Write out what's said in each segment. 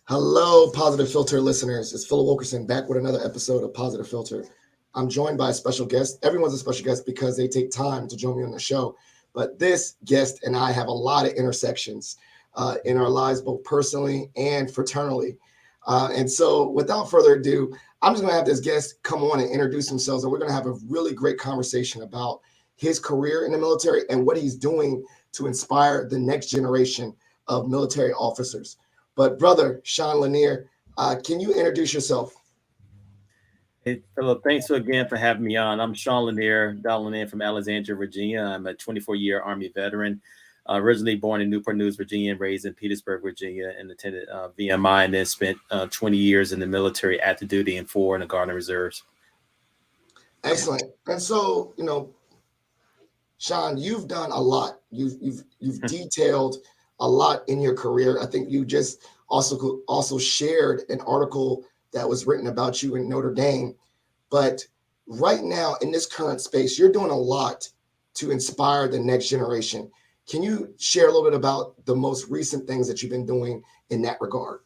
Hello, Positive Filter listeners. It's Philip Wilkerson back with another episode of Positive Filter. I'm joined by a special guest. Everyone's a special guest because they take time to join me on the show. But this guest and I have a lot of intersections in our lives, both personally and fraternally. And so, without further ado, I'm just going to have this guest come on and introduce themselves. And we're going to have a really great conversation about his career in the military and what he's doing to inspire the next generation of military officers. But brother Sean Lanier, can you introduce yourself? Hey, Philip, thanks again for having me on. I'm Sean Lanier, dialing in from Alexandria, Virginia. I'm a 24-year Army veteran, originally born in Newport News, Virginia, and raised in Petersburg, Virginia, and attended VMI, and then spent 20 years in the military, active duty, and 4 in the Guard and Reserves. Excellent. And so, Sean, you've done a lot. You've detailed a lot in your career. I think you just also shared an article that was written about you in Notre Dame. But right now, in this current space, you're doing a lot to inspire the next generation. Can you share a little bit about the most recent things that you've been doing in that regard?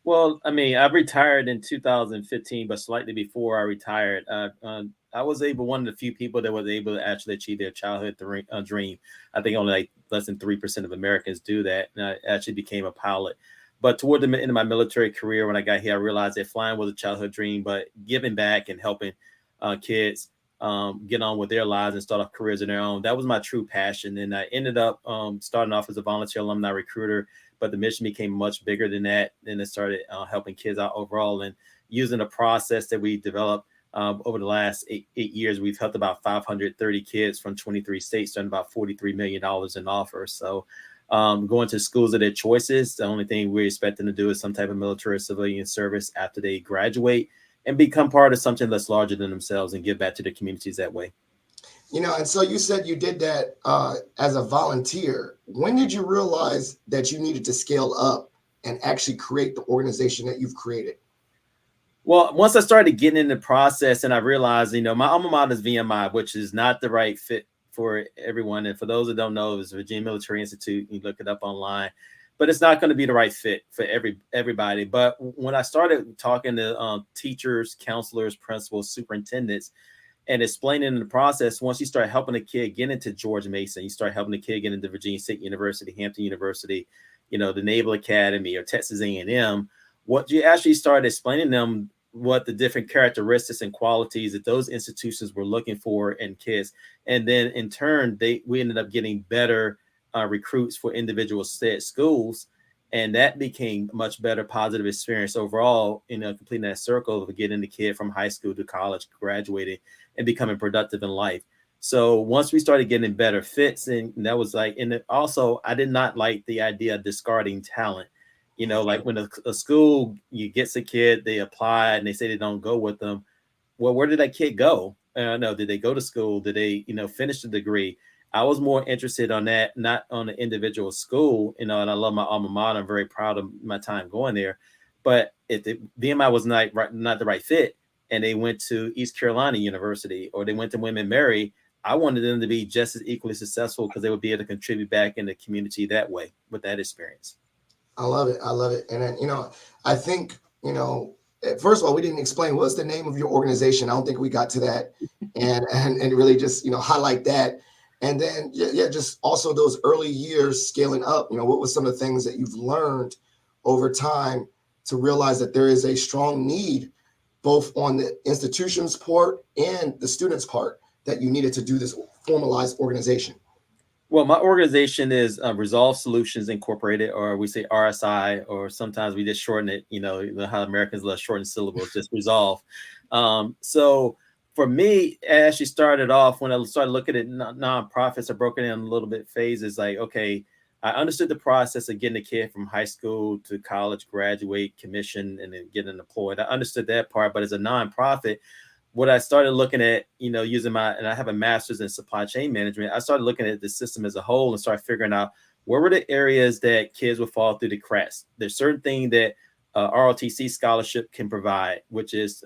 Well, I mean, I retired in 2015, but slightly before I retired, I was one of the few people that was able to actually achieve their childhood dream. I think only like less than 3% of Americans do that. And I actually became a pilot. But toward the end of my military career, when I got here, I realized that flying was a childhood dream, but giving back and helping kids get on with their lives and start off careers of their own, that was my true passion. And I ended up starting off as a volunteer alumni recruiter, but the mission became much bigger than that. And it started helping kids out overall and using a process that we developed over the last eight years. We've helped about 530 kids from 23 states and about $43 million in offers. So going to schools of their choices, the only thing we're expecting to do is some type of military or civilian service after they graduate and become part of something that's larger than themselves and give back to their communities that way. And so you said you did that as a volunteer. When did you realize that you needed to scale up and actually create the organization that you've created? Well, once I started getting in the process and I realized, my alma mater is VMI, which is not the right fit for everyone. And for those that don't know, it's Virginia Military Institute. You look it up online, but it's not going to be the right fit for everybody. But when I started talking to teachers, counselors, principals, superintendents, and explaining the process, once you start helping a kid get into George Mason, you start helping a kid get into Virginia State University, Hampton University, the Naval Academy or Texas A&M, what you actually started explaining them what the different characteristics and qualities that those institutions were looking for in kids. And then in turn, we ended up getting better recruits for individual schools. And that became a much better positive experience overall, completing that circle of getting the kid from high school to college, graduating and becoming productive in life. So once we started getting better fits, and that was and also I did not like the idea of discarding talent. Like when a school, you gets a kid, they apply and they say they don't go with them. Well, where did that kid go? No, did they go to school? Did they, finish the degree? I was more interested on that, not on the individual school, and I love my alma mater. I'm very proud of my time going there. But if the VMI was not the right fit, and they went to East Carolina University or they went to William and Mary, I wanted them to be just as equally successful because they would be able to contribute back in the community that way with that experience. I love it. I love it. And then, I think, first of all, we didn't explain what's the name of your organization. I don't think we got to that, and really just highlight that. And then yeah, just also those early years scaling up. What was some of the things that you've learned over time to realize that there is a strong need, both on the institution's part and the students' part, that you needed to do this formalized organization. Well, my organization is Resolve Solutions Incorporated, or we say RSI, or sometimes we just shorten it. How Americans love shortened syllables, just Resolve. So for me, it actually started off when I started looking at nonprofits. I broke it in a little bit phases. Like, okay, I understood the process of getting a kid from high school to college, graduate, commission, and then getting employed. I understood that part, but as a nonprofit, what I started looking at, using and I have a master's in supply chain management. I started looking at the system as a whole and started figuring out where were the areas that kids would fall through the cracks. There's certain things that ROTC scholarship can provide, which is,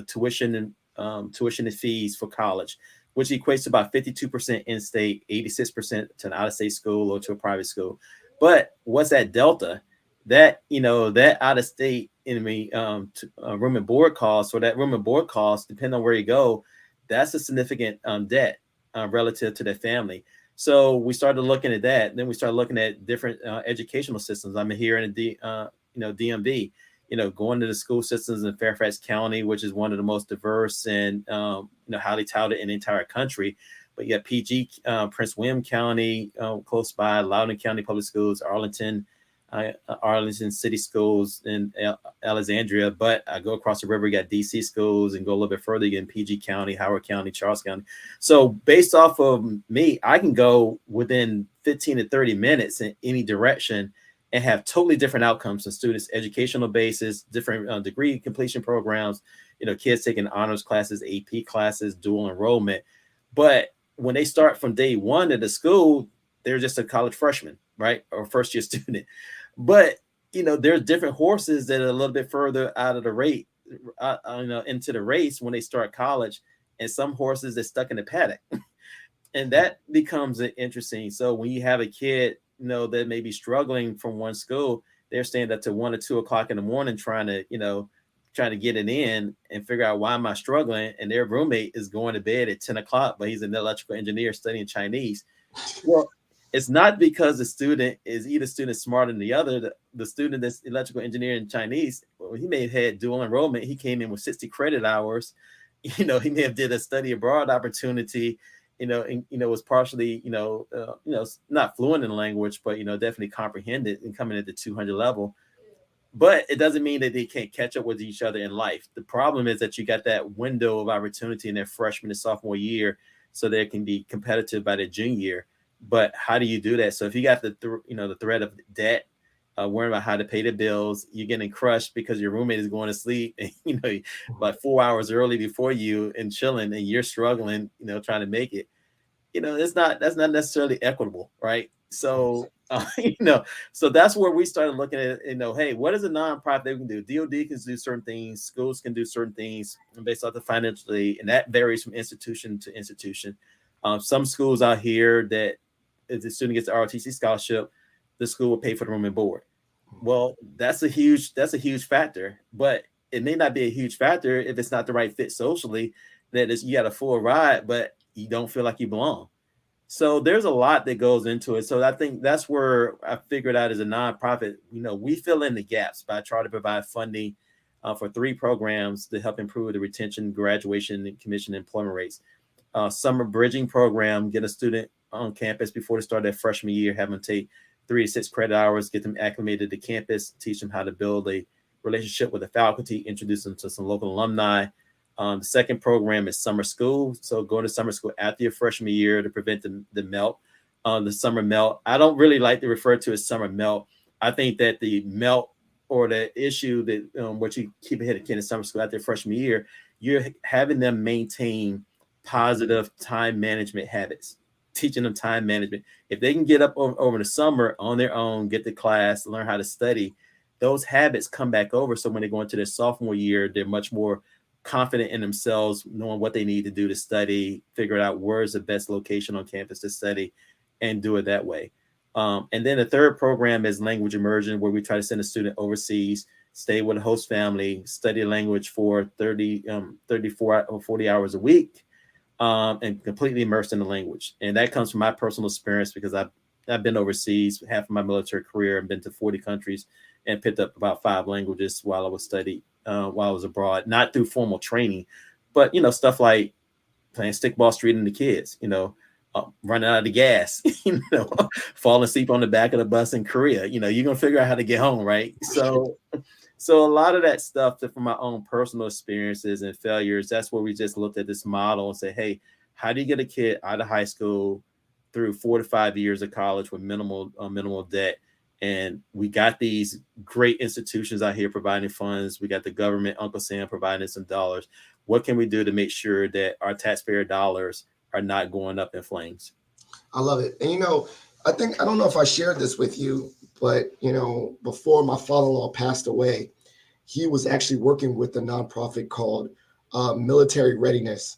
tuition and fees for college, which equates to about 52% in-state, 86% to an out-of-state school or to a private school. But what's that delta? that, that out of state room and board costs, or that room and board costs, depending on where you go, that's a significant debt relative to their family. So we started looking at that. Then we started looking at different educational systems. I'm here in the DMV, going to the school systems in Fairfax County, which is one of the most diverse and highly touted in the entire country. But you have PG, Prince William County, close by, Loudoun County Public Schools, Arlington City Schools in Alexandria. But I go across the river, you got DC schools, and go a little bit further, you get in PG County, Howard County, Charles County. So based off of me, I can go within 15 to 30 minutes in any direction and have totally different outcomes in students, educational basis, different degree completion programs, kids taking honors classes, AP classes, dual enrollment. But when they start from day one at the school, they're just a college freshman, right? Or first year student. But, there's different horses that are a little bit further out of the rate, into the race when they start college, and some horses that stuck in the paddock. And that becomes interesting. So when you have a kid, that may be struggling from one school, they're staying up to 1 or 2 o'clock in the morning trying to get it in and figure out, why am I struggling? And their roommate is going to bed at 10 o'clock, but he's an electrical engineer studying Chinese. Well, it's not because the student is either student smarter than the other. The student that's electrical engineering Chinese, well, he may have had dual enrollment. He came in with 60 credit hours. He may have did a study abroad opportunity, and, was partially, not fluent in the language, but, definitely comprehended and coming at the 200 level. But it doesn't mean that they can't catch up with each other in life. The problem is that you got that window of opportunity in their freshman and sophomore year, so they can be competitive by their junior year. But how do you do that? So if you got the threat of debt, worrying about how to pay the bills, you're getting crushed because your roommate is going to sleep, and, about 4 hours early before you and chilling, and you're struggling, trying to make it. that's not necessarily equitable, right? So, so that's where we started looking at, hey, what is a nonprofit they can do? DoD can do certain things, schools can do certain things based off the financial aid, and that varies from institution to institution. Some schools out here that if the student gets the ROTC scholarship, the school will pay for the room and board. Well, that's a huge factor, but it may not be a huge factor if it's not the right fit socially. That is, you got a full ride, but you don't feel like you belong. So there's a lot that goes into it. So I think that's where I figured out, as a nonprofit, we fill in the gaps by trying to provide funding for 3 programs to help improve the retention, graduation, and commission employment rates. Summer bridging program, get a student on campus before they start their freshman year, have them take 3 to 6 credit hours, get them acclimated to campus, teach them how to build a relationship with the faculty, introduce them to some local alumni. The second program is summer school. So go to summer school after your freshman year to prevent the melt. The summer melt, I don't really like to refer to as summer melt. I think that the melt, or the issue that what you keep ahead of kid in summer school after freshman year, you're having them maintain positive time management habits, teaching them time management. If they can get up over the summer on their own, get to class, learn how to study, those habits come back over. So when they go into their sophomore year, they're much more confident in themselves, knowing what they need to do to study, figure out where's the best location on campus to study, and do it that way. And then the third program is language immersion, where we try to send a student overseas, stay with a host family, study language for 34 or 40 hours a week, and completely immersed in the language. And that comes from my personal experience, because I've been overseas half of my military career and been to 40 countries and picked up about 5 languages while I was studying, while I was abroad, not through formal training, but, stuff like playing stickball street in the kids, running out of the gas, falling asleep on the back of the bus in Korea, you're going to figure out how to get home. Right. So a lot of that stuff, from my own personal experiences and failures, that's where we just looked at this model and say, hey, how do you get a kid out of high school through 4 to 5 years of college with minimal debt? And we got these great institutions out here providing funds. We got the government, Uncle Sam, providing some dollars. What can we do to make sure that our taxpayer dollars are not going up in flames? I love it. And I don't know if I shared this with you, but before my father-in-law passed away, he was actually working with a nonprofit called Military Readiness.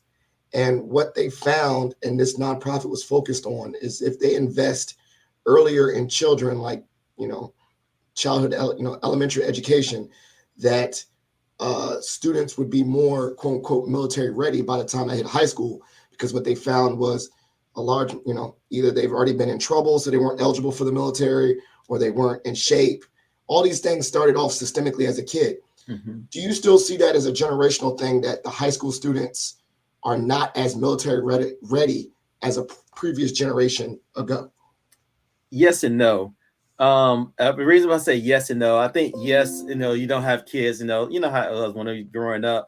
And what they found, and this nonprofit was focused on, is if they invest earlier in children, like childhood, elementary education, that students would be more quote unquote military ready by the time they hit high school, because what they found was a large, either they've already been in trouble, so they weren't eligible for the military, or they weren't in shape. All these things started off systemically as a kid. Mm-hmm. Do you still see that as a generational thing, that the high school students are not as military ready as a previous generation ago? Yes and no. The reason why I say yes and no, I think yes, you don't have kids, how it was when you growing up,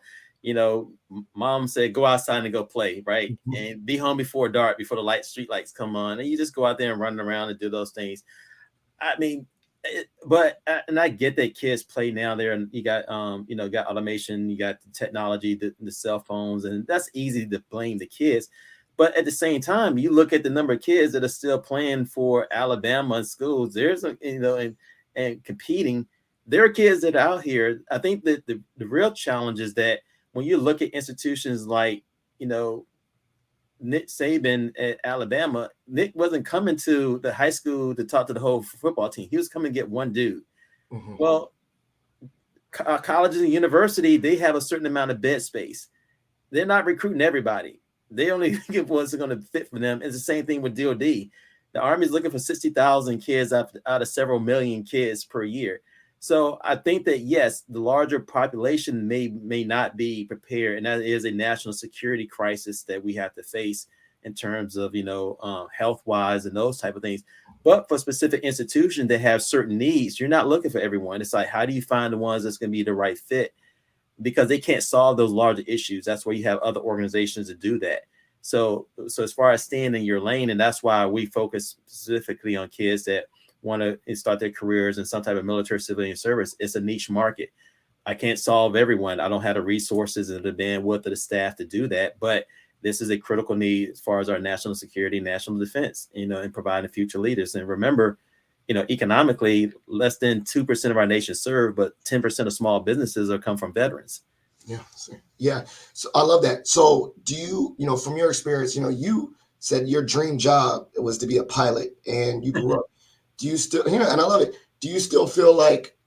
mom said go outside and go play, right? Mhm. And be home before dark, before the street lights come on, and you just go out there and run around and do those things. I mean, and I get that kids play now there, and you got got automation, you got the technology, the cell phones, and that's easy to blame the kids. But at the same time, you look at the number of kids that are still playing for Alabama schools. There's and competing. There are kids that are out here. I think that the real challenge is that when you look at institutions like you know Nick Saban at Alabama, Nick wasn't coming to the high school to talk to the whole football team. He was coming to get one dude. Mhm. Well, colleges and university, they have a certain amount of bed space. They're not recruiting everybody. They only get ones that are going to fit for them. It's the same thing with DOD. The Army's looking for 60,000 kids out of several million kids per year. So I think that yes, the larger population may not be prepared, and that is a national security crisis that we have to face in terms of health wise and those type of things. But for specific institutions that have certain needs, you're not looking for everyone. It's like, how do you find the ones that's going to be the right fit? Because they can't solve those larger issues. That's where you have other organizations to do that. So as far as staying in your lane, and that's why we focus specifically on kids that want to start their careers in some type of military civilian service. It's a niche market. I can't solve everyone. I don't have the resources and the bandwidth of the staff to do that, but this is a critical need as far as our national security, national defense, and providing future leaders. And remember, economically, less than 2% of our nation served, but 10% of small businesses are come from veterans. Yeah. Yeah. So I love that. So do you, from your experience, you said your dream job was to be a pilot, and you grew up. Do you still, and I love it. Do you still feel like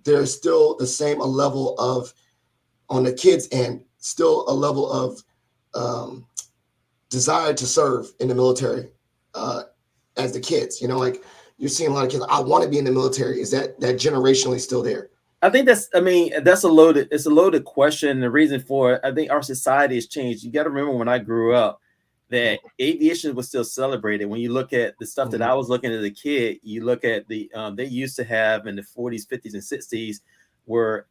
there's still the same a level of, on the kids end, still a level of um, desire to serve in the military as the kids? Like you're seeing a lot of kids, I want to be in the military. Is that generationally still there? I think that's it's a loaded question. The reason for it, I think our society has changed. You got to remember when I grew up that aviation was still celebrated. When you look at the stuff that I was looking at as a kid, you look at they used to have in the 40s, 50s, and 60s where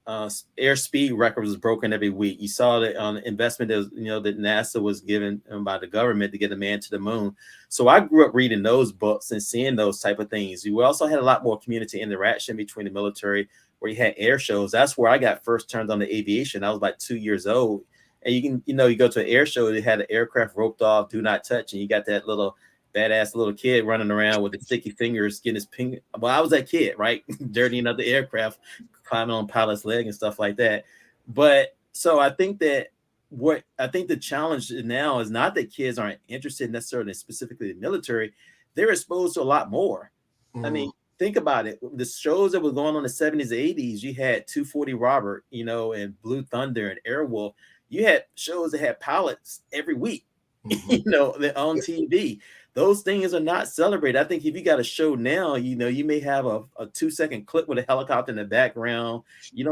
airspeed record was broken every week. You saw that on investment that was, that NASA was given by the government to get a man to the moon. So I grew up reading those books and seeing those type of things. We also had a lot more community interaction between the military, where you had air shows. That's where I got first turned on to aviation. I was like 2 years old, and you can, you go to an air show, they had an aircraft roped off, do not touch, and you got that little badass little kid running around with the sticky fingers, getting his ping. Well, I was that kid, right? Dirtying up the aircraft, climbing on pilot's leg and stuff like that. But so I think that the challenge now is not that kids aren't interested necessarily specifically in the military. They're exposed to a lot more. I Mm. mean, think about it. The shows that were going on in the 70s, 80s, you had 240 Robert, and Blue Thunder and Airwolf. You had shows that had pilots every week, they're on TV. Those things are not celebrated. I think if you got a show now, you may have a 2-second clip with a helicopter in the background.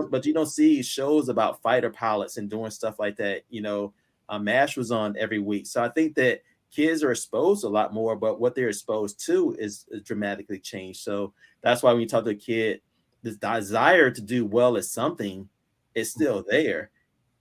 But you don't see shows about fighter pilots and doing stuff like that. MASH was on every week. So I think that kids are exposed a lot more, but what they're exposed to is dramatically changed. So that's why when you talk to a kid, this desire to do well at something is still there.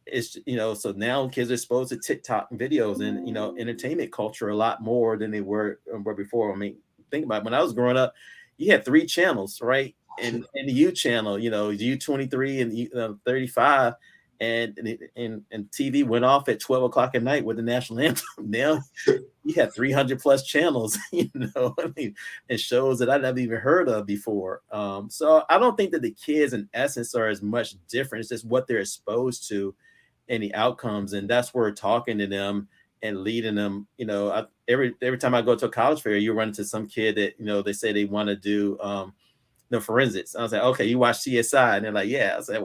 It's so now kids are exposed to TikTok videos and entertainment culture a lot more than they were before. I mean, think about it. When I was growing up, you had 3 channels, right? And the U channel, U23 and 35, and TV went off at 12 o'clock at night with the national anthem. Now you had 300 plus channels, I mean, and shows that I never even heard of before. So I don't think that the kids in essence are as much different. It's just what they're exposed to and the outcomes, and that's where we're talking to them and leading them. Every time I go to a college fair, you run into some kid that they say they want to do no forensics. I was like, okay, you watch CSI? And they're like, yeah. I was like,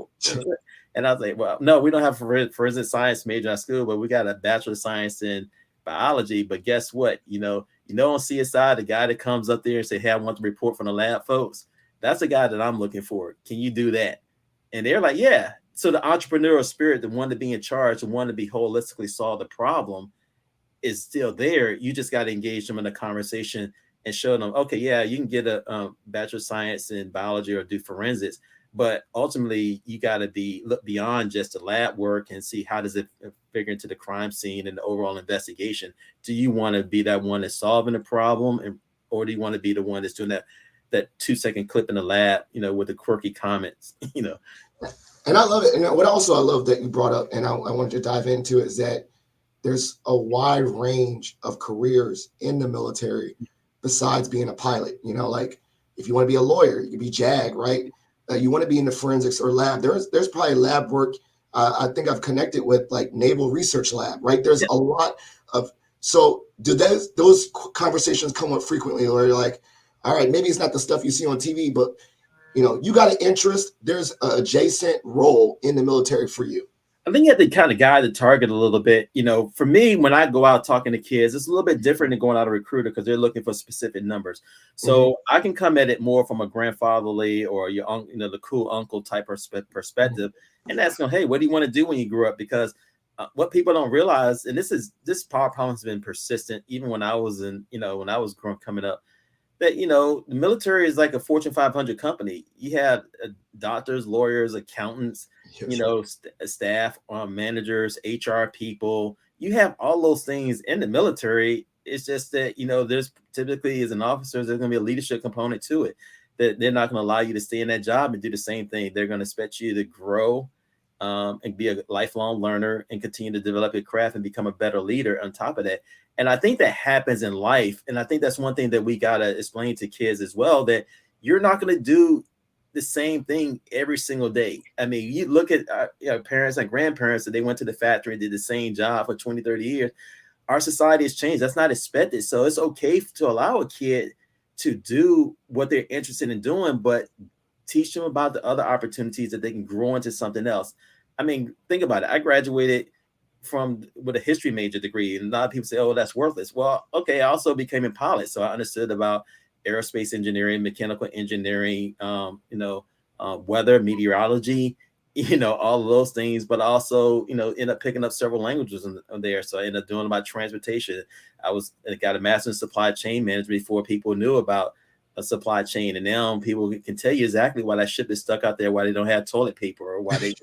and I was like, well, no, we don't have a forensic science major at school, but we got a bachelor of science in biology. But guess what? On CSI, the guy that comes up there and say, hey, I want the report from the lab folks. That's the guy that I'm looking for. Can you do that? And they're like, yeah. So the entrepreneurial spirit, the one to be in charge, the one to be holistically solve the problem is still there. You just got to engage them in a conversation and show them, okay, yeah, you can get a bachelor of science in biology or do forensics, but ultimately you got to look beyond just the lab work and see how does it figure into the crime scene and the overall investigation. Do you want to be that one that's solving the problem, or do you want to be the one that's doing that 2-second clip in the lab, with the quirky comments, And I love it. And what also I love that you brought up, and I wanted to dive into, is that there's a wide range of careers in the military besides being a pilot. Like if you want to be a lawyer, you can be JAG, right? You want to be in the forensics or lab. There's probably lab work. I think I've connected with like Naval Research Lab, right? There's a lot of. So do those conversations come up frequently, where you're like, all right, maybe it's not the stuff you see on TV, but you got an interest. There's an adjacent role in the military for you. I think you have to kind of guide the target a little bit. For me, when I go out talking to kids, it's a little bit different than going out a recruiter because they're looking for specific numbers. So I can come at it more from a grandfatherly or your the cool uncle type of perspective, and ask them, hey, what do you want to do when you grow up? Because what people don't realize, and this power problem has been persistent even when I was coming up, that the military is like a Fortune 500 company. You have doctors, lawyers, accountants, staff, managers, HR people. You have all those things in the military. It's just that there's typically, as an officer, there's going to be a leadership component to it. That they're not going to allow you to stay in that job and do the same thing. They're going to expect you to grow and be a lifelong learner and continue to develop your craft and become a better leader on top of that. And I think that happens in life. And I think that's one thing that we got to explain to kids as well, that you're not going to do the same thing every single day. I mean, you look at parents and grandparents that they went to the factory and did the same job for 20, 30 years. Our society has changed. That's not expected. So it's okay to allow a kid to do what they're interested in doing, but teach them about the other opportunities that they can grow into something else. I mean, think about it. I graduated with a history major degree, and a lot of people say, oh, that's worthless. Well, okay, I also became a pilot, so I understood about aerospace engineering, mechanical engineering, weather, meteorology, all of those things, but also, end up picking up several languages on there. So I ended up doing about transportation. I got a master's in supply chain management before people knew about a supply chain, and now people can tell you exactly why that ship is stuck out there, why they don't have toilet paper, or why they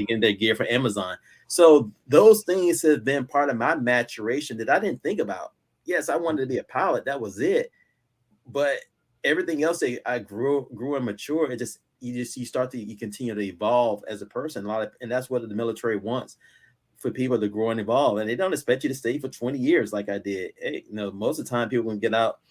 get their gear from Amazon. So those things have been part of my maturation that I didn't think about. Yes, I wanted to be a pilot. That was it. But everything else that I grew and matured, you continue to evolve as a person. And that's what the military wants, for people to grow and evolve. And they don't expect you to stay for 20 years like I did. Hey, most of the time people can get out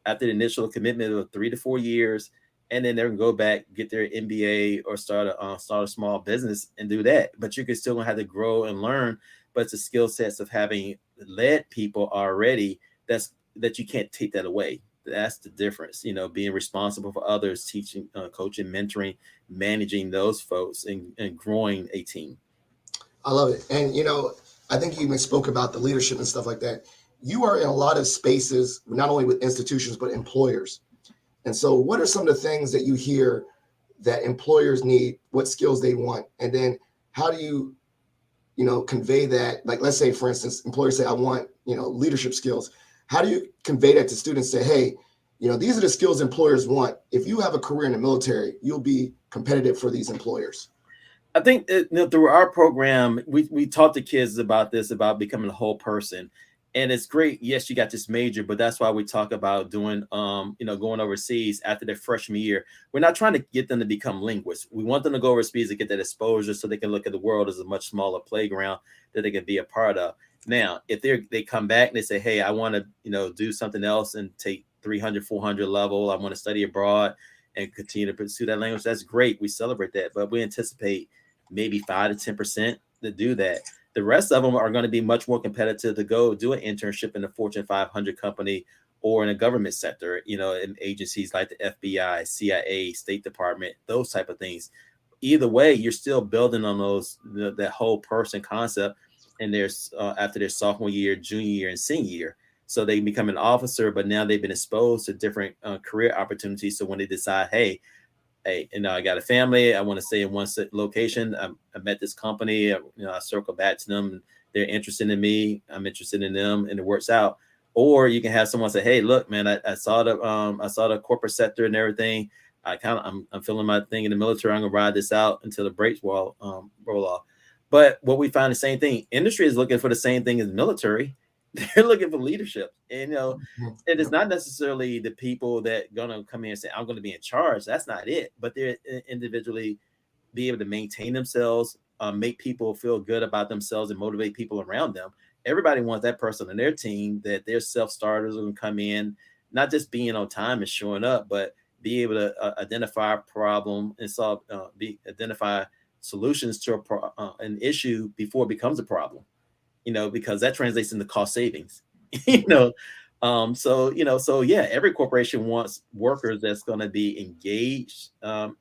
after the initial commitment of 3 to 4 years, and then they're gonna go back, get their MBA, or start a small business and do that. But you're still gonna have to grow and learn. But it's the skill sets of having led people already that you can't take that away. That's the difference. Being responsible for others, teaching, coaching, mentoring, managing those folks, and growing a team. I love it. And I think you even spoke about the leadership and stuff like that. You are in a lot of spaces, not only with institutions, but employers. And so what are some of the things that you hear that employers need, what skills they want? And then how do you, convey that? Like, let's say, for instance, employers say, I want, leadership skills. How do you convey that to students? Say, hey, these are the skills employers want. If you have a career in the military, you'll be competitive for these employers. I think through our program, we taught the kids about becoming a whole person. And it's great. Yes, you got this major, but that's why we talk about doing, going overseas after their freshman year. We're not trying to get them to become linguists. We want them to go overseas to get that exposure so they can look at the world as a much smaller playground that they can be a part of. Now, if they come back and they say, hey, I want to, do something else and take 300, 400 level, I want to study abroad and continue to pursue that language, that's great. We celebrate that, but we anticipate maybe 5 to 10% to do that. The rest of them are going to be much more competitive to go do an internship in a Fortune 500 company or in a government sector, in agencies like the FBI, CIA, State Department, those type of things. Either way, you're still building on that whole person concept. And there's after their sophomore year, junior year, and senior year. So they become an officer, but now they've been exposed to different career opportunities. So when they decide, hey, I got a family, I want to stay in one location. I met this company, I circle back to them. They're interested in me, I'm interested in them, and it works out. Or you can have someone say, hey, look, man, I saw the corporate sector and everything. I'm feeling my thing in the military. I'm gonna ride this out until the brakes roll off. But what we find the same thing. Industry is looking for the same thing as military. They're looking for leadership, and it is not necessarily the people that gonna come in and say, I'm gonna be in charge. That's not it. But they're individually be able to maintain themselves, make people feel good about themselves, and motivate people around them. Everybody wants that person on their team that they're self-starters who can come in, not just being on time and showing up, but be able to identify a problem and identify solutions to an issue before it becomes a problem. Because that translates into cost savings. So yeah, every corporation wants workers that's going to be engaged,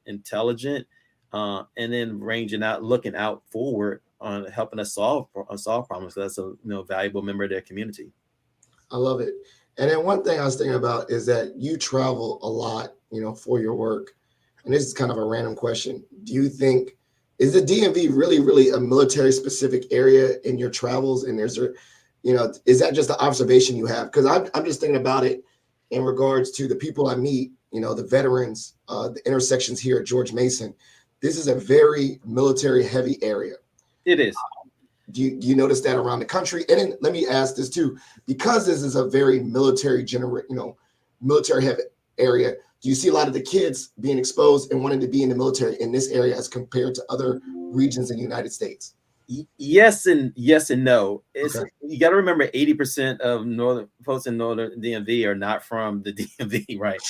intelligent, and then looking out forward on helping us solve problems. So that's a valuable member of their community. I love it. And then one thing I was thinking about is that you travel a lot, for your work. And this is kind of a random question. Do you think, is the DMV really, really a military specific area in your travels? And is that just the observation you have? Because I'm just thinking about it in regards to the people I meet, the veterans, the intersections here at George Mason. This is a very military heavy area. It is. Do you notice that around the country? And then let me ask this too, because this is a very military heavy area. Do you see a lot of the kids being exposed and wanting to be in the military in this area as compared to other regions in the United States? Yes and no. Okay. You got to remember 80% of northern folks in northern DMV are not from the DMV, right?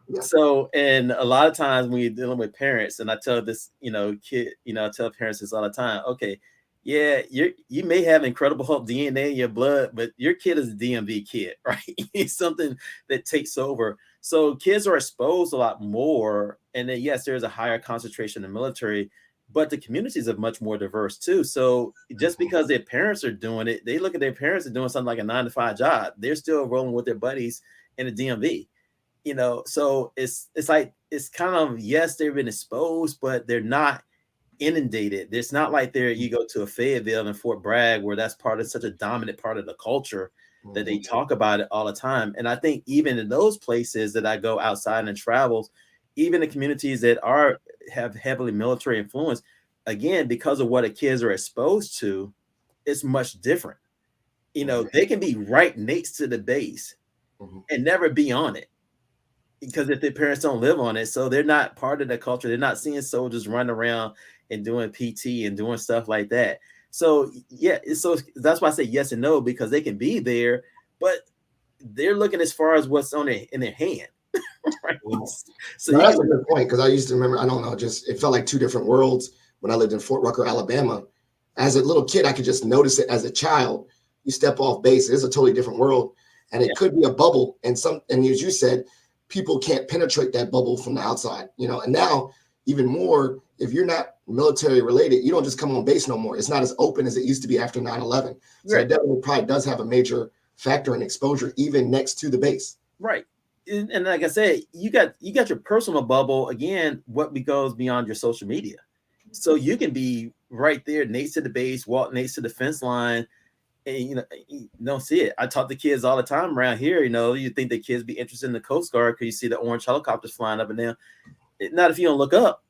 Yeah. So, and a lot of times when you're dealing with parents, and I tell this, I tell parents this all the time. Okay, yeah, you may have Incredible Hulk DNA in your blood, but your kid is a DMV kid, right? It's something that takes over. So kids are exposed a lot more, and then yes, there's a higher concentration in the military. But the communities are much more diverse too. So just because their parents are doing it, they look at their parents as doing something like a 9-to-5 job. They're still rolling with their buddies in the DMV, So it's like, it's kind of, yes, they've been exposed, but they're not inundated. It's not like you go to a Fayetteville and Fort Bragg, where that's such a dominant part of the culture that they talk about it all the time. And I think even in those places that I go outside and travels, even the communities that have heavily military influence, again, because of what the kids are exposed to, it's much different. They can be right next to the base and never be on it, because if their parents don't live on it, so they're not part of the culture. They're not seeing soldiers run around and doing PT and doing stuff like that. So yeah, so that's why I say yes and no, because they can be there, but they're looking as far as what's in their hand. Right. So that's a good point, because I used to remember, I don't know, just it felt like two different worlds when I lived in Fort Rucker, Alabama. As a little kid, I could just notice it. As a child, you step off base, it's a totally different world, and it could be a bubble. And as you said, people can't penetrate that bubble from the outside, And now, even more, if you're not military related, you don't just come on base no more. It's not as open as it used to be after 9/11. So it definitely probably does have a major factor in exposure, even next to the base. Right. And like I said, you got your personal bubble, again, what goes beyond your social media. So you can be right there next to the base, walk next to the fence line, and you don't see it. I talk to kids all the time around here. You think the kids be interested in the Coast Guard because you see the orange helicopters flying up and down. Not if you don't look up.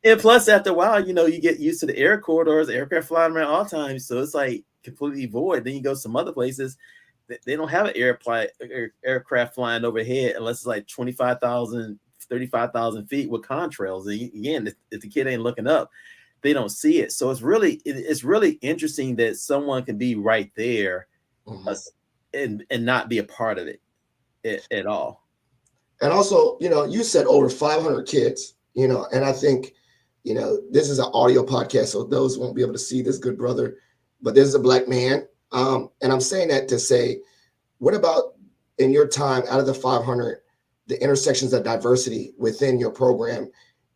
And plus, after a while, you get used to the air corridors, aircraft flying around all times. So it's like completely void. Then you go some other places, they don't have an aircraft flying overhead unless it's like 25,000, 35,000 feet with contrails. And again, if the kid ain't looking up, they don't see it. So it's really interesting that someone can be right there and not be a part of it at all. And also, you said over 500 kids, and I think, this is an audio podcast, so those won't be able to see this good brother, but this is a Black man And I'm saying that to say, what about in your time out of the 500, the intersections of diversity within your program?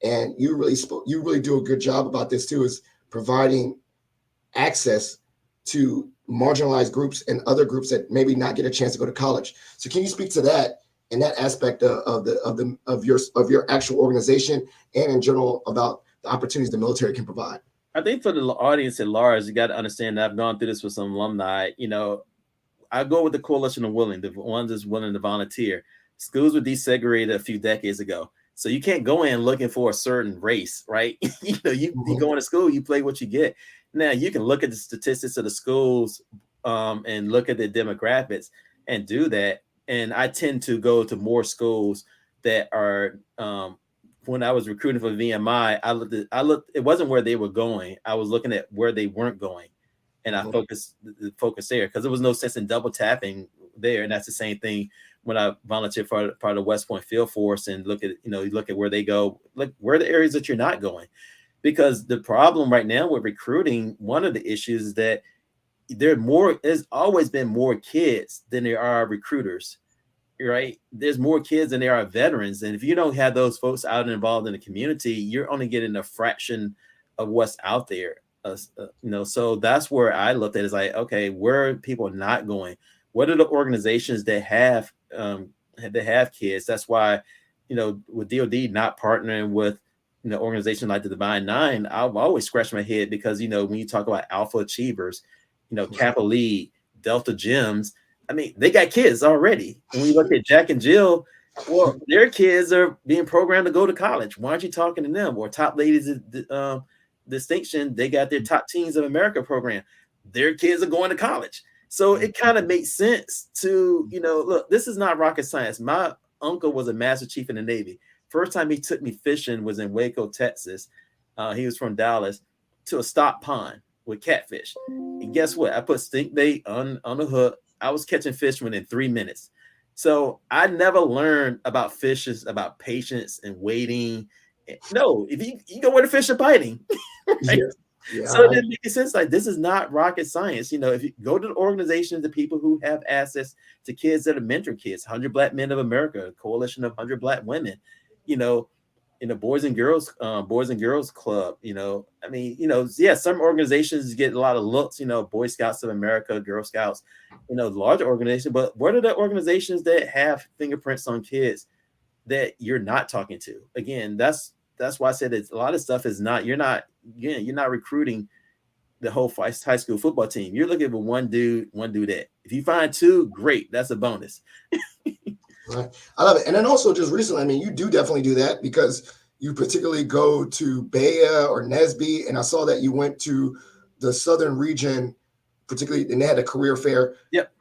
And you really do a good job about this too, is providing access to marginalized groups and other groups that maybe not get a chance to go to college. So can you speak to that and that aspect of your actual organization and in general about the opportunities the military can provide? I think for the audience at large, you got to understand that I've gone through this with some alumni. I go with the coalition of willing, the ones that's willing to volunteer. Schools were desegregated a few decades ago. So you can't go in looking for a certain race, right? You go into school, you play what you get. Now you can look at the statistics of the schools and look at the demographics and do that. And I tend to go to more schools that are when I was recruiting for VMI, I looked, it wasn't where they were going. I was looking at where they weren't going. And I focused there because there was no sense in double tapping there. And that's the same thing when I volunteered for part of the West Point Field Force and you look at where they go, look where are the areas that you're not going. Because the problem right now with recruiting, one of the issues is that there's always been more kids than there are recruiters, right? There's more kids than there are veterans. And if you don't have those folks out and involved in the community, you're only getting a fraction of what's out there. So that's where I looked at is like, okay, where are people not going? What are the organizations that have kids? That's why, with DOD not partnering with organizations like the Divine Nine, I've always scratched my head because when you talk about alpha achievers, Kappa League, Delta Gems, I mean, they got kids already. When you look at Jack and Jill, well, their kids are being programmed to go to college. Why aren't you talking to them? Or Top Ladies Distinction, they got their Top Teens of America program. Their kids are going to college. So it kind of makes sense to, look, this is not rocket science. My uncle was a Master Chief in the Navy. First time he took me fishing was in Waco, Texas. He was from Dallas, to a stock pond with catfish. And guess what? I put stink bait on the hook. I was catching fish within 3 minutes. So I never learned about fishes, about patience and waiting. No, if you go where the fish are biting. Right? Yeah. So it didn't make sense. Like, this is not rocket science. If you go to the organizations, the people who have access to kids that are mentor kids, 100 Black Men of America, a coalition of 100 Black women, in the Boys and Girls Club, some organizations get a lot of looks, Boy Scouts of America, Girl Scouts, larger organizations, but what are the organizations that have fingerprints on kids that you're not talking to? Again, that's why I said it's a lot of stuff is not, you're not recruiting the whole high school football team. You're looking for one dude that. If you find two, great, that's a bonus. Right. I love it. And then also just recently, I mean, you do definitely do that because you particularly go to Bea or Nesby. And I saw that you went to the Southern region, particularly, and they had a career fair. Yep.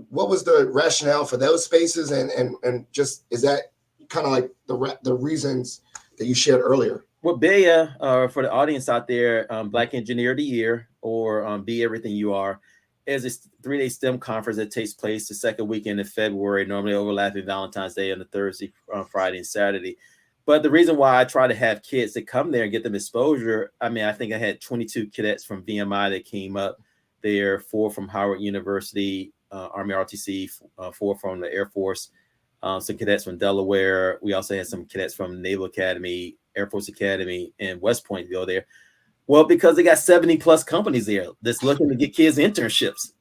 What was the rationale for those spaces? And just, is that kind of like the reasons that you shared earlier? Well, Bea, for the audience out there, Black Engineer of the Year, or Be Everything You Are, is a 3-day STEM conference that takes place the second weekend in February, normally overlapping Valentine's Day on the Thursday, Friday, and Saturday. But the reason why I try to have kids that come there and get them exposure, I mean, I think I had 22 cadets from VMI that came up there, 4 from Howard University, Army ROTC, 4 from the Air Force, some cadets from Delaware. We also had some cadets from Naval Academy, Air Force Academy, and West Point go there. Well, because they got 70 plus companies there that's looking to get kids internships.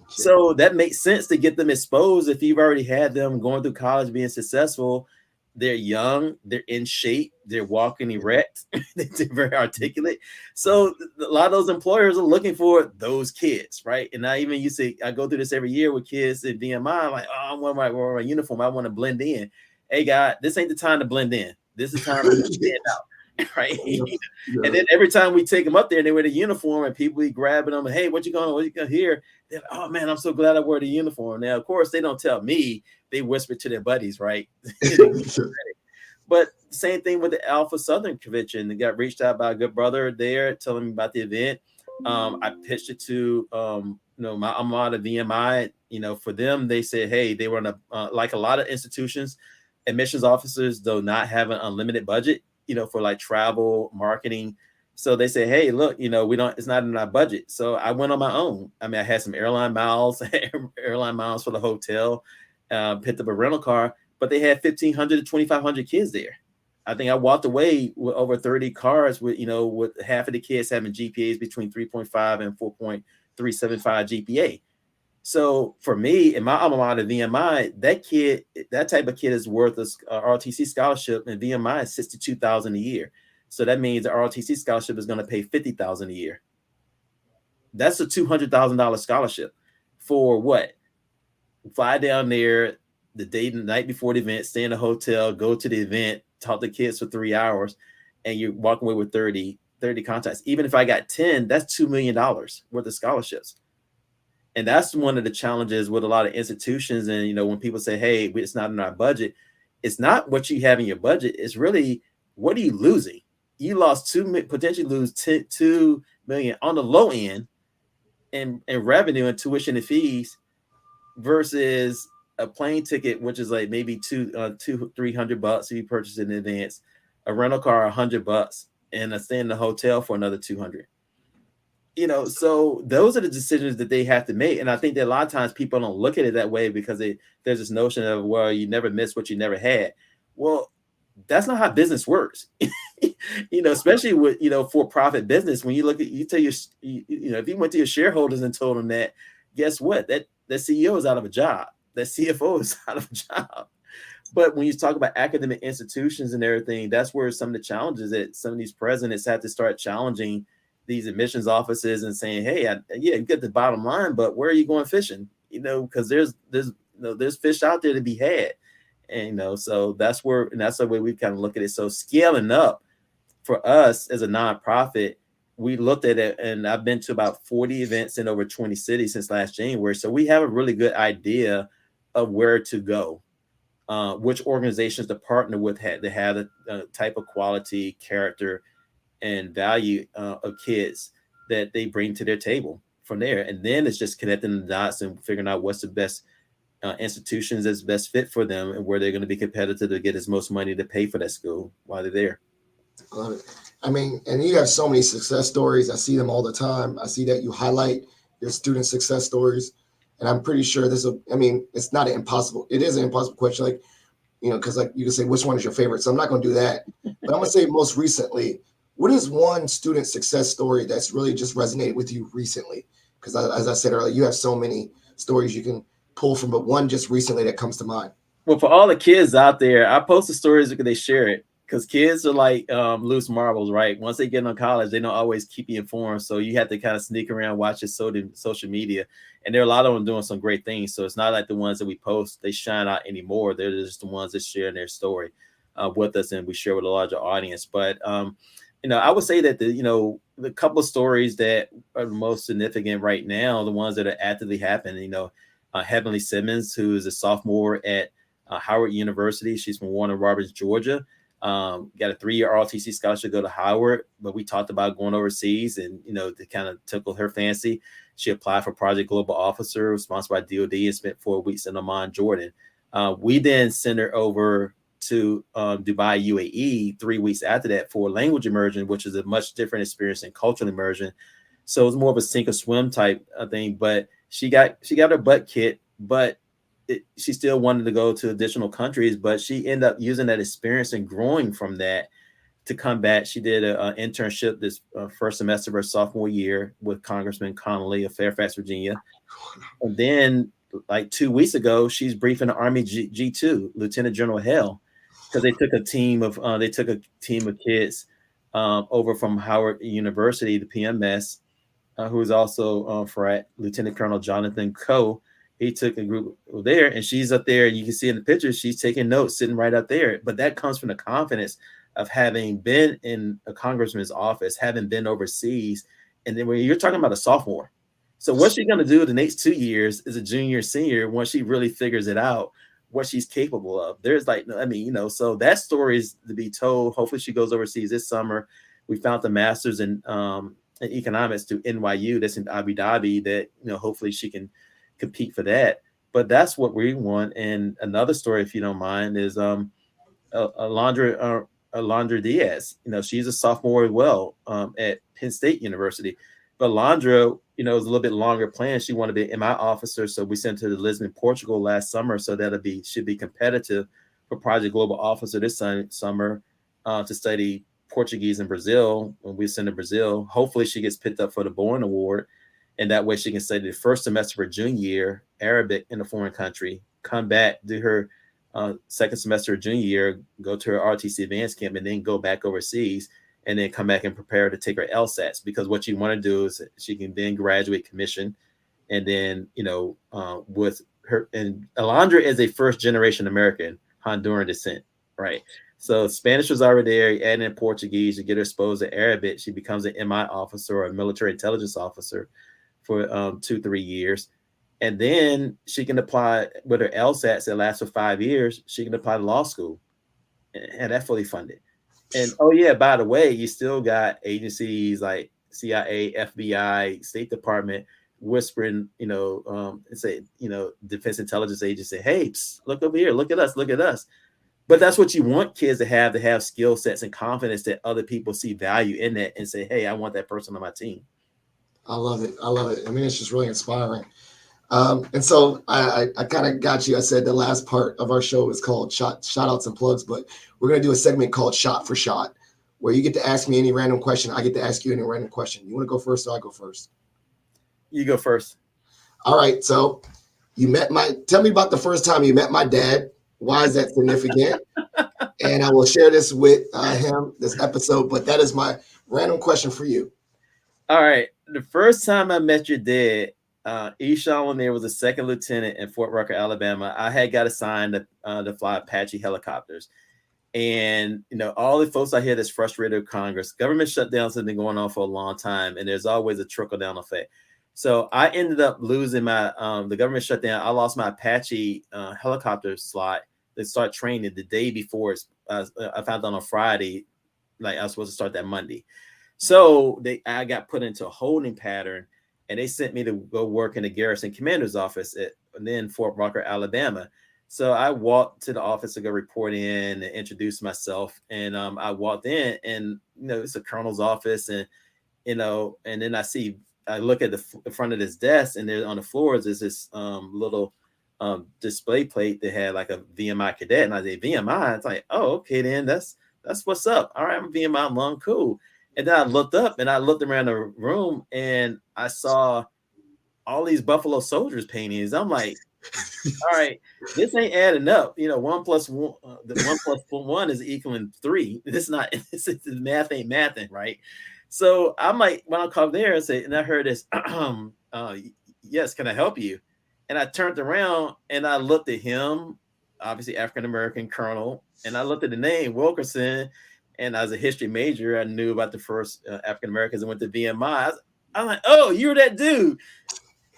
So that makes sense to get them exposed. If you've already had them going through college, being successful, they're young, they're in shape, they're walking erect, they're very articulate. So a lot of those employers are looking for those kids, right? And I go through this every year with kids at VMI. I'm like, oh, I want my uniform. I want to blend in. Hey, God, this ain't the time to blend in. This is time to stand out. Right. Yeah. And then every time we take them up there and they wear the uniform and people be grabbing them, hey, what you going here? They're like, oh man, I'm so glad I wear the uniform. Now, of course, they don't tell me, they whisper to their buddies, right? But same thing with the Alpha Southern Convention. They got reached out by a good brother there telling me about the event. I pitched it to my alma mater VMI. For them, they said, hey, they were on like a lot of institutions, admissions officers do not have an unlimited budget, for like travel, marketing. So they say, hey, look, we don't, it's not in our budget. So I went on my own. I mean, I had some airline miles, airline miles for the hotel, picked up a rental car, but they had 1,500 to 2,500 kids there. I think I walked away with over 30 cars with, with half of the kids having GPAs between 3.5 and 4.375 GPA. So for me, in my alma mater, VMI, that type of kid is worth a ROTC scholarship, and VMI is 62,000 a year. So that means the ROTC scholarship is going to pay 50,000 a year. That's a $200,000 scholarship for what? Fly down there the night before the event, stay in a hotel, go to the event, talk to kids for 3 hours, and you're walking away with 30 contacts. Even if I got 10, that's $2 million worth of scholarships. And that's one of the challenges with a lot of institutions. And, when people say, hey, it's not in our budget, it's not what you have in your budget. It's really, what are you losing? You lost potentially lose 2 million on the low end in revenue and tuition and fees versus a plane ticket, which is like maybe $300 if you purchase it in advance, a rental car, $100, and a stay in the hotel for another 200. So those are the decisions that they have to make. And I think that a lot of times people don't look at it that way because there's this notion of, well, you never miss what you never had. Well, that's not how business works. Especially with, for-profit business. When you look at, you tell if you went to your shareholders and told them that, guess what? That CEO is out of a job. That CFO is out of a job. But when you talk about academic institutions and everything, that's where some of the challenges that some of these presidents have to start challenging these admissions offices and saying, hey, you get the bottom line, but where are you going fishing? Because there's fish out there to be had. And, so that's the way we kind of look at it. So scaling up for us as a nonprofit, we looked at it, and I've been to about 40 events in over 20 cities since last January. So we have a really good idea of where to go, which organizations to partner with to have the type of quality, character, and value of kids that they bring to their table from there. And then it's just connecting the dots and figuring out what's the best institutions that's best fit for them and where they're going to be competitive to get as most money to pay for that school while they're there. I love it. I mean, and you have so many success stories. I see them all the time. I see that you highlight your student success stories. And I'm pretty sure it's not an impossible, it is an impossible question. Like, because like you can say, which one is your favorite? So I'm not going to do that. But I'm going to say most recently, what is one student success story that's really just resonated with you recently? Because as I said earlier, you have so many stories you can pull from, but one just recently that comes to mind. Well, for all the kids out there, I post the stories because they share it. Because kids are like loose marbles, right? Once they get on college, they don't always keep you informed. So you have to kind of sneak around, watch your social media. And there are a lot of them doing some great things. So it's not like the ones that we post, they shine out anymore. They're just the ones that share their story with us, and we share with a larger audience. But I would say that the couple of stories that are the most significant right now, the ones that are actively happening, Heavenly Simmons, who is a sophomore at Howard University. She's from Warner Robins, Georgia. Got a 3-year ROTC scholarship to go to Howard, but we talked about going overseas and, to kind of tickle her fancy. She applied for Project Global Officer, sponsored by DOD, and spent 4 weeks in Amman, Jordan. We then sent her over to Dubai, UAE 3 weeks after that for language immersion, which is a much different experience than cultural immersion. So it was more of a sink or swim type thing, but she got her butt kicked, but she still wanted to go to additional countries, but she ended up using that experience and growing from that to come back. She did an internship this first semester of her sophomore year with Congressman Connolly of Fairfax, Virginia. And then like 2 weeks ago, she's briefing the Army G2, Lieutenant General Hale, because they took a team of kids over from Howard University, the PMS, who is also for Lieutenant Colonel Jonathan Coe. He took a group there, and she's up there, and you can see in the pictures, she's taking notes, sitting right up there. But that comes from the confidence of having been in a congressman's office, having been overseas. And then when you're talking about a sophomore, so what she's going to do the next 2 years is a junior, senior, once she really figures it out, what she's capable of. There's so that story is to be told. Hopefully she goes overseas this summer. We found the master's in economics to NYU that's in Abu Dhabi that, hopefully she can compete for that. But that's what we want. And another story, if you don't mind, is Alondra Alondra Diaz. She's a sophomore as well at Penn State University. But Alondra, it was a little bit longer plan. She wanted to be MI officer, so we sent her to Lisbon, Portugal last summer. So should be competitive for Project Global Officer this summer to study Portuguese in Brazil. When we send to Brazil, hopefully she gets picked up for the Bourne Award, and that way she can study the first semester for junior year Arabic in a foreign country, come back, do her second semester of junior year, go to her RTC advanced camp, and then go back overseas, and then come back and prepare to take her LSATs. Because what you want to do is she can then graduate commission, and then with her, and Alondra is a first generation American, Honduran descent, right? So Spanish was already there, adding in Portuguese, you get her exposed to Arabic, she becomes an MI officer or a military intelligence officer for 2-3 years. And then she can apply with her LSATs that last for 5 years. She can apply to law school and that fully funded. And oh yeah, by the way, you still got agencies like CIA, FBI, State Department whispering, say, Defense Intelligence Agency, hey, psst, look over here, look at us. But that's what you want kids to have skill sets and confidence that other people see value in that and say, hey, I want that person on my team. I love it. I mean, it's just really inspiring. And so I kind of got you. I said the last part of our show is called shout outs and plugs, but we're going to do a segment called Shot for Shot, where you get to ask me any random question. I get to ask you any random question. You want to go first or I go first? You go first. All right. So tell me about the first time you met my dad. Why is that significant? And I will share this with him this episode, but that is my random question for you. All right. The first time I met your dad, Eshawn Lanier was a second lieutenant in Fort Rucker, Alabama. I had got assigned to fly Apache helicopters. And, all the folks out here that's frustrated with Congress, government shutdowns have been going on for a long time, and there's always a trickle down effect. So I ended up losing my, the government shutdown. I lost my Apache helicopter slot to start training the day before. I found out on a Friday, like I was supposed to start that Monday. So I got put into a holding pattern, and they sent me to go work in the garrison commander's office at then Fort Rucker, Alabama. So I walked to the office to go report in and introduce myself. And I walked in, and it's a colonel's office, and and then I look at the front of this desk, and there on the floors is this little display plate that had like a VMI cadet, and I say VMI. It's like, oh, okay, then that's what's up. All right, I'm a VMI alum, cool. And then I looked up and I looked around the room and I saw all these Buffalo Soldiers paintings. I'm like, all right, this ain't adding up. 1 + 1, the 1 + 1 is equaling 3. This math ain't mathing, right? So I'm like, when I come there and I heard this, yes, can I help you? And I turned around and I looked at him, obviously African-American colonel, and I looked at the name Wilkerson. And as a history major, I knew about the first African-Americans that went to VMI. I'm like, oh, you're that dude.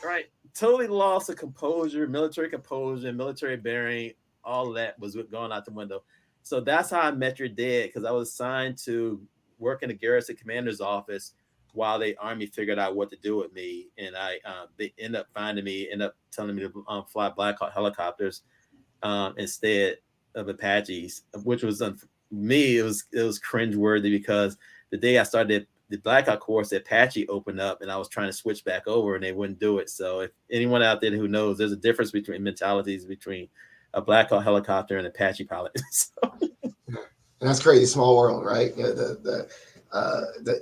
Right. Totally lost of composure, military bearing, all of that was going out the window. So that's how I met your dad, because I was assigned to work in the garrison commander's office while the Army figured out what to do with me. And they end up finding me, end up telling me to fly Black Hawk helicopters instead of Apaches, which was me, it was cringeworthy, because the day I started the Black Hawk course, the Apache opened up, and I was trying to switch back over, and they wouldn't do it. So if anyone out there who knows, there's a difference between mentalities between a Black Hawk helicopter and Apache pilot. And that's crazy, small world, right? The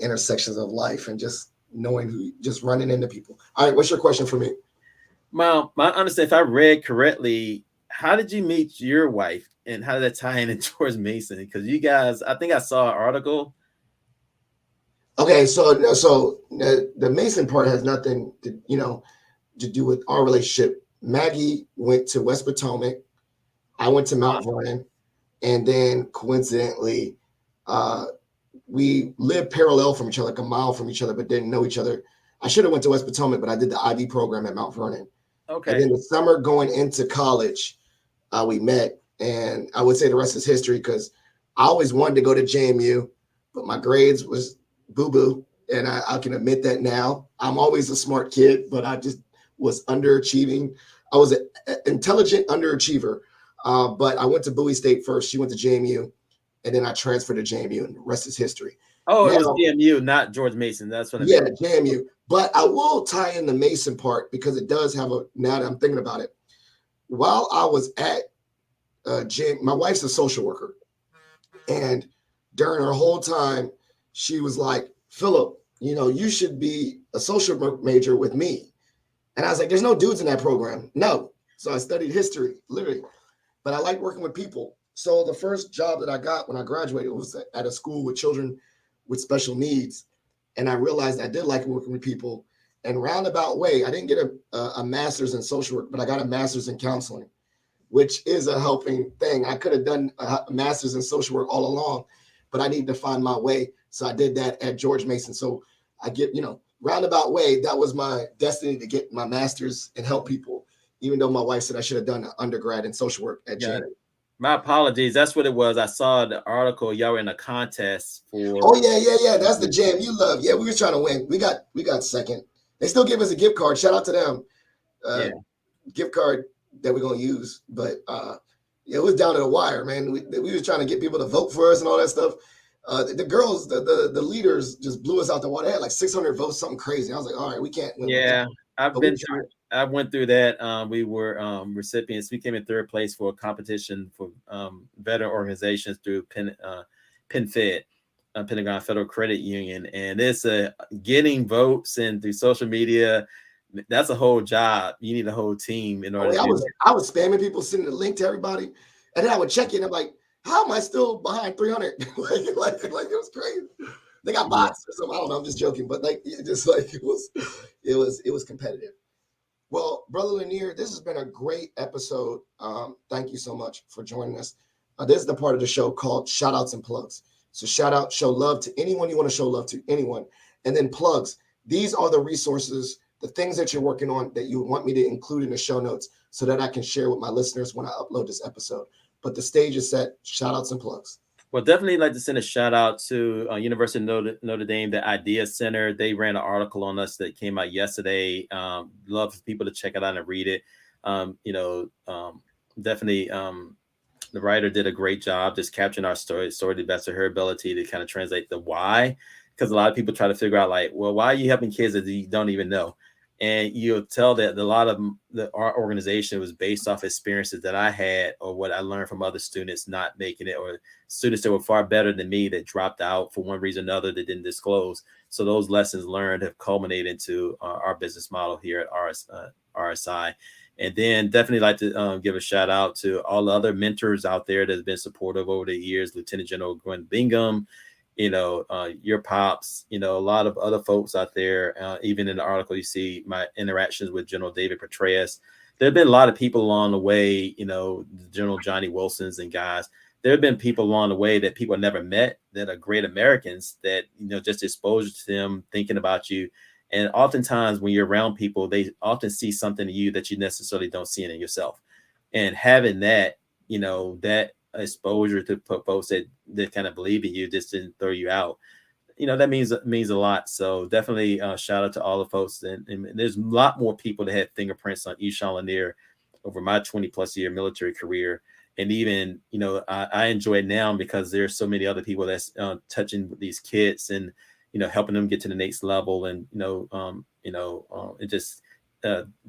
intersections of life and just knowing just running into people. All right, what's your question for me? My understanding, if I read correctly, how did you meet your wife? And how did that tie in George Mason? Because you guys, I think I saw an article. Okay, so the Mason part has nothing to do with our relationship. Maggie went to West Potomac. I went to Mount Vernon, and then coincidentally, we lived parallel from each other, like a mile from each other, but didn't know each other. I should have went to West Potomac, but I did the IB program at Mount Vernon. Okay. And then the summer going into college, we met. And I would say the rest is history, because I always wanted to go to JMU, but my grades was boo-boo. And I can admit that now. I'm always a smart kid, but I just was underachieving. I was an intelligent underachiever. But I went to Bowie State first. She went to JMU. and then I transferred to JMU, and the rest is history. Oh, it was Now, JMU, not George Mason. That's what I yeah, meant. JMU. But I will tie in the Mason part because it does have a. Now that I'm thinking about it, while I was at my wife's a social worker, and during her whole time, she was like, "Philip, you should be a social major with me." And I was like, "There's no dudes in that program." No. So I studied history, literally. But I like working with people. So the first job that I got when I graduated was at a school with children with special needs. And I realized I did like working with people. And roundabout way, I didn't get a master's in social work, but I got a master's in counseling, which is a helping thing. I could have done a master's in social work all along, but I needed to find my way. So I did that at George Mason. So I get, roundabout way, that was my destiny to get my master's and help people, even though my wife said I should have done an undergrad in social work at Yeah. JMU. My apologies. That's what it was. I saw the article. Y'all were in a contest for. Oh yeah. That's the JMU love. Yeah, we were trying to win. We got second. They still give us a gift card. Shout out to them. Yeah. Gift card that we're gonna use. But yeah, it was down to the wire, man. We was trying to get people to vote for us and all that stuff. The girls, the leaders just blew us out the water. They had like 600 votes, something crazy. I was like, all right, we can't win. Yeah, But we tried. I went through that. We were recipients. We came in third place for a competition for veteran organizations through PenFed, Pentagon Federal Credit Union, and it's getting votes and through social media. That's a whole job. You need a whole team in order to do that. I was spamming people, sending the link to everybody, and then I would check it. And I'm like, how am I still behind 300? like it was crazy. They got bots or something. I don't know. I'm just joking, but it was competitive. Well, Brother Lanier, this has been a great episode. Thank you so much for joining us. This is the part of the show called Shout Outs and Plugs. So shout out, show love to anyone you want to show love to, anyone. And then plugs. These are the resources, the things that you're working on that you want me to include in the show notes so that I can share with my listeners when I upload this episode. But the stage is set. Shout outs and plugs. Well, definitely like to send a shout out to University of Notre Dame, the Idea Center. They ran an article on us that came out yesterday. Love for people to check it out and read it. Definitely the writer did a great job just capturing our story to the best of her ability to kind of translate the why. Because a lot of people try to figure out like, well, why are you helping kids that you don't even know? And you'll tell that a lot of our organization was based off experiences that I had or what I learned from other students not making it, or students that were far better than me that dropped out for one reason or another that didn't disclose. So those lessons learned have culminated into our business model here at RSI. And then definitely like to give a shout out to all the other mentors out there that have been supportive over the years, Lieutenant General Gwen Bingham, your pops, a lot of other folks out there. Even in the article, you see my interactions with General David Patriots. There have been a lot of people along the way, General Johnny Wilson's and guys. There have been people along the way that people never met that are great Americans that, just exposure to them, thinking about you. And oftentimes when you're around people, they often see something in you that you necessarily don't see in yourself. And having that, that exposure to folks that kind of believe in you, just didn't throw you out, that means a lot. So definitely shout out to all the folks. And there's a lot more people that had fingerprints on Eshawn Lanier over my 20 plus year military career. And even, I enjoy it now because there's so many other people that's touching these kids and, helping them get to the next level. And, and just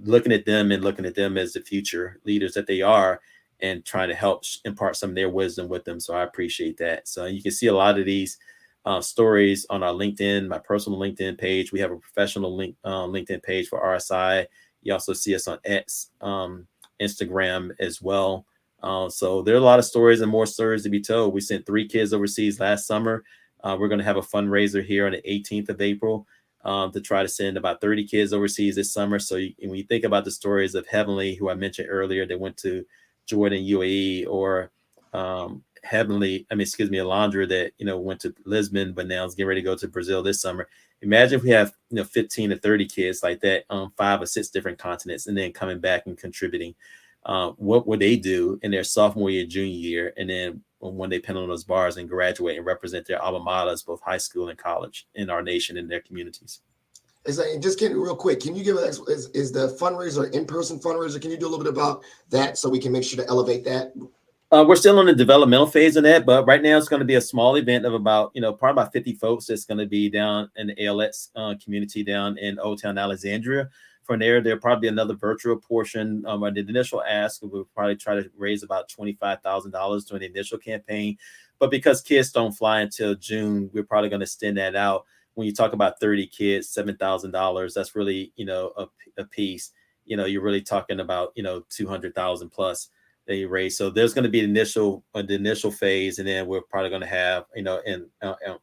looking at them as the future leaders that they are, and trying to help impart some of their wisdom with them. So I appreciate that. So you can see a lot of these stories on our LinkedIn, my personal LinkedIn page. We have a professional LinkedIn page for RSI. You also see us on X, Instagram as well. So there are a lot of stories and more stories to be told. We sent 3 kids overseas last summer. We're going to have a fundraiser here on the 18th of April to try to send about 30 kids overseas this summer. So when you think about the stories of Heavenly, who I mentioned earlier, that went to Jordan, UAE, or Alondra that, went to Lisbon, but now is getting ready to go to Brazil this summer. Imagine if we have, 15 to 30 kids like that on 5 or 6 different continents, and then coming back and contributing. What would they do in their sophomore year, junior year, and then when they pen on those bars and graduate and represent their alma maters, both high school and college, in our nation and their communities? Just real quick, can you give us, is the fundraiser in-person fundraiser? Can you do a little bit about that so we can make sure to elevate that? We're still in the developmental phase of that, but right now it's going to be a small event of about, probably about 50 folks. That's going to be down in the ALX community down in Old Town Alexandria. From there'll probably be another virtual portion. The initial ask, we'll probably try to raise about $25,000 during the initial campaign. But because kids don't fly until June, we're probably going to extend that out. When you talk about 30 kids, $7,000, that's really, a piece. You're really talking about, 200,000 plus that you raise. So there's going to be the initial phase, and then we're probably going to have, and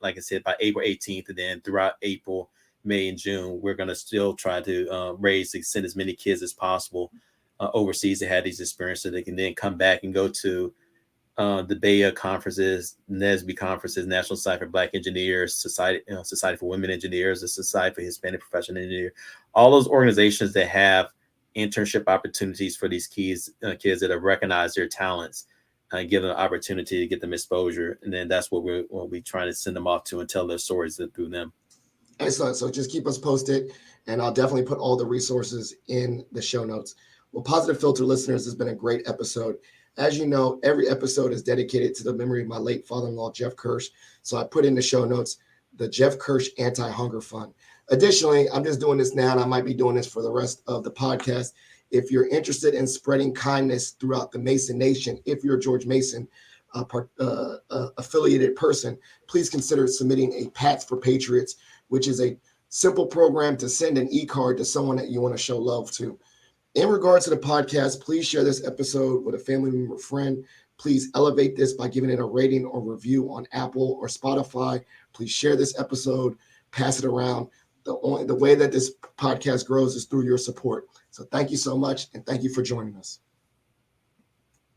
like I said, by April 18th, and then throughout April, May, and June, we're going to still try to send as many kids as possible overseas to have these experiences, so they can then come back and go to the BEA conferences, NSBE conferences, National Society for Black Engineers, Society for Women Engineers, the Society for Hispanic Professional Engineers, all those organizations that have internship opportunities for these kids that have recognized their talents, give them an opportunity to get them exposure. And then that's what we'll be trying to send them off to and tell their stories through them. Excellent. So just keep us posted, and I'll definitely put all the resources in the show notes. Well, Positive Philter listeners, has been a great episode. As you know, every episode is dedicated to the memory of my late father-in-law, Jeff Kirsch. So I put in the show notes the Jeff Kirsch Anti-Hunger Fund. Additionally, I'm just doing this now, and I might be doing this for the rest of the podcast. If you're interested in spreading kindness throughout the Mason Nation, if you're a George Mason affiliated person, please consider submitting a Pats for Patriots, which is a simple program to send an e-card to someone that you want to show love to. In regards to the podcast, please share this episode with a family member or friend. Please elevate this by giving it a rating or review on Apple or Spotify. Please share this episode, pass it around. The way that this podcast grows is through your support. So thank you so much, and thank you for joining us.